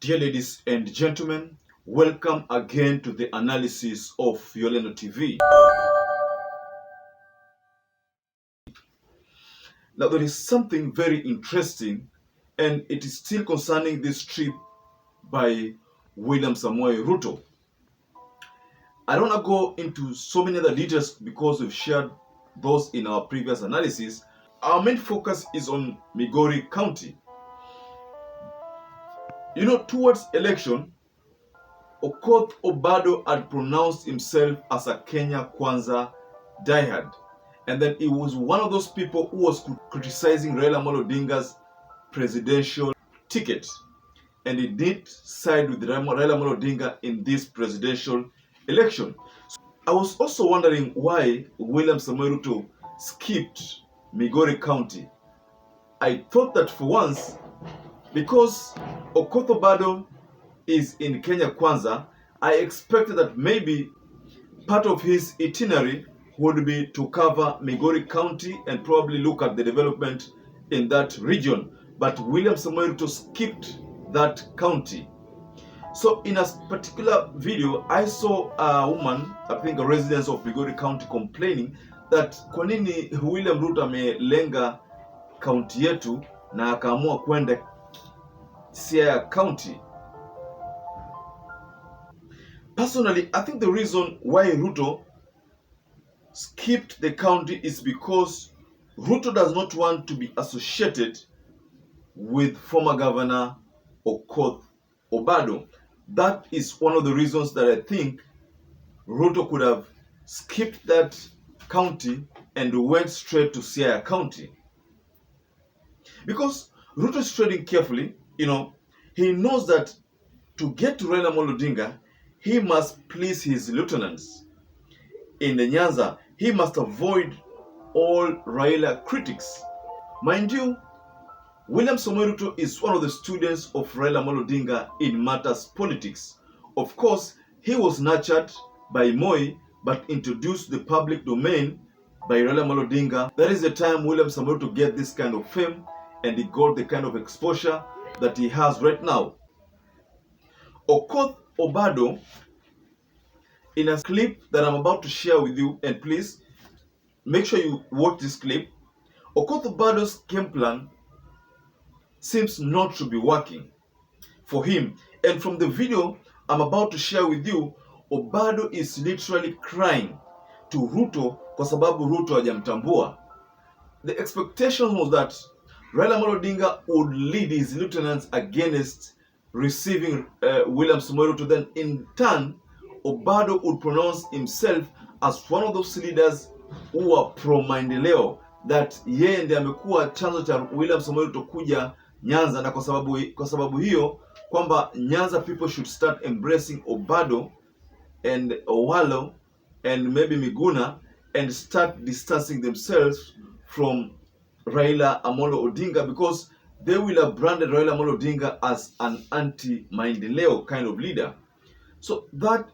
Dear ladies and gentlemen, welcome again to the analysis of Yoleno TV. Now there is something very interesting, and it is still concerning this trip by William Samoei Ruto. I don't want to go into so many other details because we've shared those in our previous analysis. Our main focus is on Migori County. You know, towards election, Ruto-Obado had pronounced himself as a Kenya Kwanza diehard. And then he was one of those people who was criticizing Raila Odinga's presidential ticket. And he did side with Raila Odinga in this presidential election. So I was also wondering why William Samoei Ruto skipped Migori County. I thought that for once, because Ruto-Obado is in Kenya Kwanza, I expected that maybe part of his itinerary would be to cover Migori County and probably look at the development in that region. But William Samoei Ruto skipped that county. So in a particular video, I saw a woman, I think a resident of Migori County, complaining that kwa nini William Ruto amelenga county yetu na akaamua kwenda Siaya County. Personally, I think the reason why Ruto skipped the county is because Ruto does not want to be associated with former governor Ruto-Obado. That is one of the reasons that I think Ruto could have skipped that county and went straight to Siaya County. Because Ruto is trading carefully, he knows that to get to Raila Odinga, he must please his lieutenants. In the Nyanza, he must avoid all Raila critics. Mind you, William Samoei Ruto is one of the students of Raila Odinga in matters politics. Of course, he was nurtured by Moi, but introduced to the public domain by Raila Odinga. That is the time William Samoei Ruto get this kind of fame, and he got the kind of exposure that he has right now. Ruto-Obado, in a clip that I'm about to share with you, and please make sure you watch this clip, Ruto-Obado's game plan seems not to be working for him. And from the video I'm about to share with you, Obado is literally crying to Ruto kwa sababu Ruto hajamtambua. The expectation was that Raila Odinga would lead his lieutenants against receiving William Samoei Ruto. Then in turn, Obado would pronounce himself as one of those leaders who are pro-maendeleo, that yeye ndiye amekuwa chanzo cha William Samoei Ruto kuja Nyanza, na kwa sababu hiyo kwamba Nyanza people should start embracing Obado and Owalo and maybe Miguna and start distancing themselves from Raila Amolo Odinga, because they will have branded Raila Amolo Odinga as an anti-maendeleo kind of leader. So that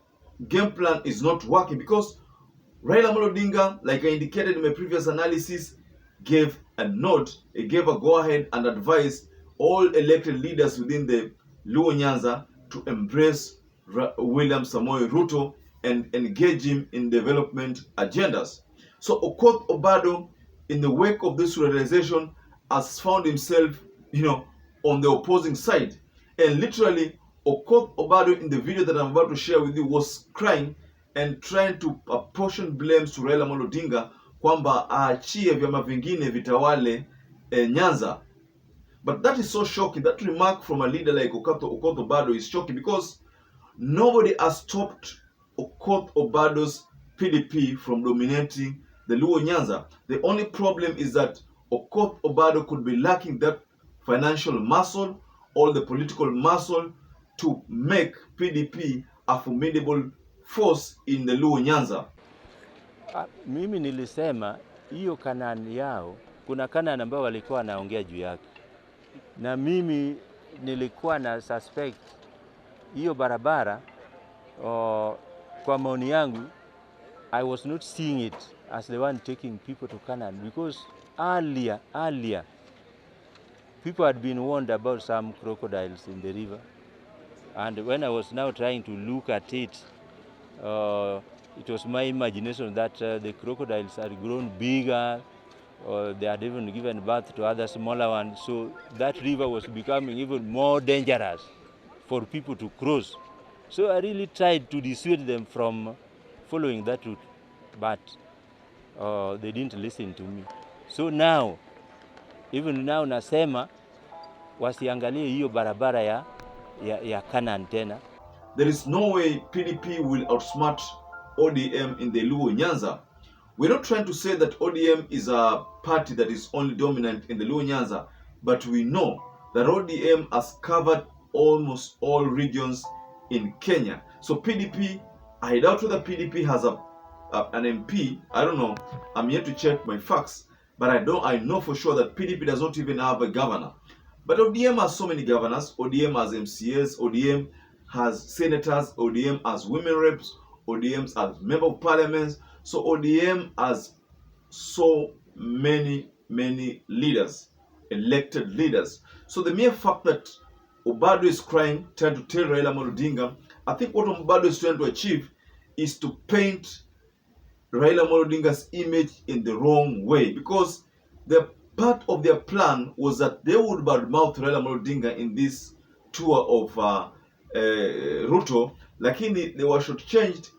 game plan is not working, because Raila Amolo Odinga, like I indicated in my previous analysis, gave a nod, he gave a go-ahead and advised all elected leaders within the Luo Nyanza to embrace William Samoei Ruto and engage him in development agendas. So Ruto-Obado, in the wake of this realization, has found himself, on the opposing side. And literally, Ruto-Obado, in the video that I'm about to share with you, was crying and trying to apportion blames to Raila Odinga kwamba aachie vyama vingine vitawale Nyanza. But that is so shocking. That remark from a leader like Ruto-Obado is shocking, because nobody has stopped Ruto-Obado's PDP from dominating the Luo Nyanza. The only problem is that Ruto-Obado could be lacking that financial muscle or the political muscle to make PDP a formidable force in the Luo Nyanza. Mimi nilisema hiyo Kanani yao, kuna Kanani ambao walikuwa wanaongea juu yake, na mimi nilikuwa na suspect hiyo barabara. Kwa maoni yangu, I was not seeing it as the one taking people to Canaan, because earlier people had been warned about some crocodiles in the river. And when I was now trying to look at it, it was my imagination that the crocodiles had grown bigger, or they had even given birth to other smaller ones. So that river was becoming even more dangerous for people to cross. So I really tried to dissuade them from following that route, but they didn't listen to me. So now, even now nasema wasiangalie hiyo barabara ya Canaan tena. There is no way PDP will outsmart ODM in the Luo Nyanza. We're not trying to say that ODM is a party that is only dominant in the Luo Nyanza, but we know that ODM has covered almost all regions in Kenya. So PDP, I doubt whether PDP has an MP. I don't know. I'm yet to check my facts, but I know for sure that PDP does not even have a governor. But ODM has so many governors. ODM has MCAs. ODM has senators. ODM has women reps. ODM has member of parliaments. So ODM has so many leaders, elected leaders. So the mere fact that Obado is trying to tell Raila Odinga, I think what Obado is trying to achieve is to paint Raila Odinga's image in the wrong way, because the part of their plan was that they would badmouth Raila Odinga in this tour of Ruto, lakini they were shortchanged,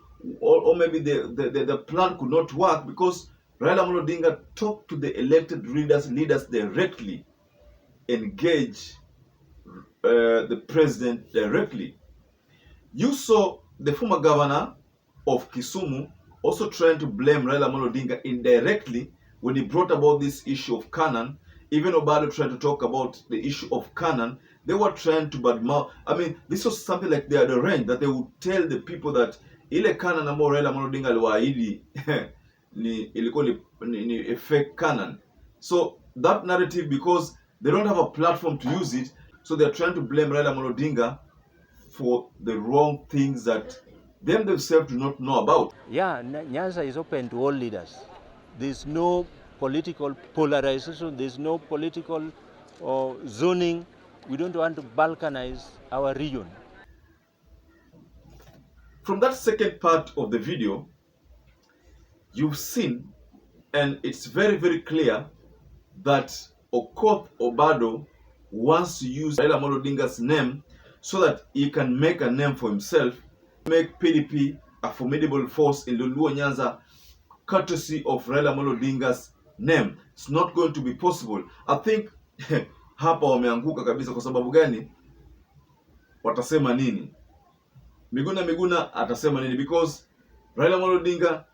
or maybe the plan could not work because Raila Odinga talked to the elected leaders directly, engage the president directly. You saw the former governor of Kisumu also trying to blame Raila Odinga indirectly when he brought about this issue of Canaan. Even Obado tried to talk about the issue of Canaan. They were trying to badmouth. I mean, this was something like they had arranged, that they would tell the people that ile Canaan ambayo Raila Odinga aliwaahidi ilikuwa ni a fake Canaan. So that narrative, because they don't have a platform to use it, so they're trying to blame Raila Odinga for the wrong things that themselves do not know about. Yeah, Nyanza is open to all leaders. There's no political polarization. There's no political zoning. We don't want to balkanize our region. From that second part of the video, you've seen, and it's very clear, that Ruto-Obado wants to use Raila Odinga's name so that he can make a name for himself, make PDP a formidable force in the Luo Nyanza, courtesy of Raila Odinga's name. It's not going to be possible. I think hapa wameanguka kabisa. Kwa sababu gani? Watasema nini? Miguna atasema nini? Because Raila Odinga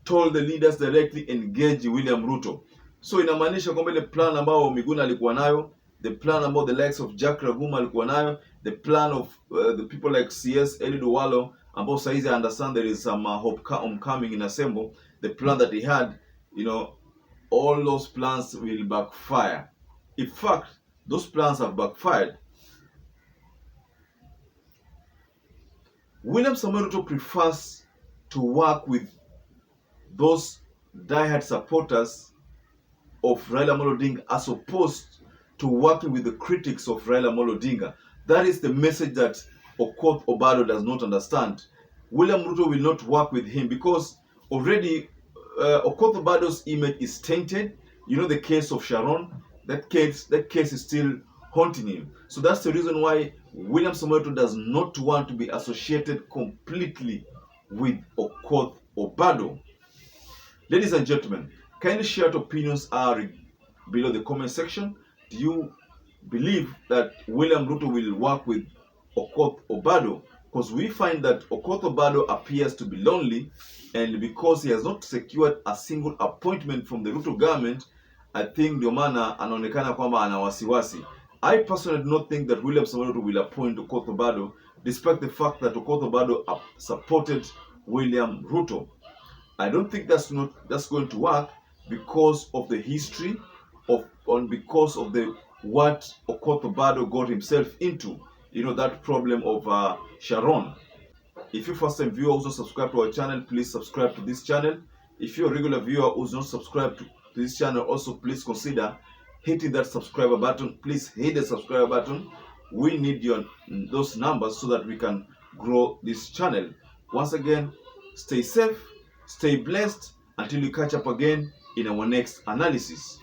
told the leaders directly engage William Ruto. So inamaanisha kwamba ile plan ambao Miguna alikuwa nayo, the plan about the likes of Jack Raguma alikuwa nayo, the plan of the people like CS Eliud Owalo, ambao saizi I understand there is some homecoming in Asembo, the plan that he had, all those plans will backfire. In fact, those plans have backfired. William Samoei Ruto prefers to work with those diehard supporters of Raila Odinga as opposed to working with the critics of Raila Odinga. That is the message that OKOTH does not understand. William Ruto will not work with him because already OKOTH image is tainted. You know the case of Sharon. That case is still haunting him. So that's the reason why William Samoei Ruto does not want to be associated completely with OKOTH. Ladies and gentlemen, kindly share your opinions below the comment section. Do you believe that William Ruto will work with OKOTH? Because we find that OKOTH appears to be lonely, and because he has not secured a single appointment from the Ruto government, I think ndio maana anaonekana kwamba ana wasiwasi. I personally do not think that William Samoei Ruto will appoint OKOTH, despite the fact that OKOTH supported William Ruto. I don't think that's going to work because of the history because of what OKOTH got himself into. That problem of Sharon. If you're first time viewer who's not subscribed to our channel, please subscribe to this channel. If you're a regular viewer who's not subscribed to this channel, also please consider hitting that subscriber button. Please hit the subscriber button. we need those numbers so that we can grow this channel. Once again, stay safe, stay blessed until we catch up again in our next analysis.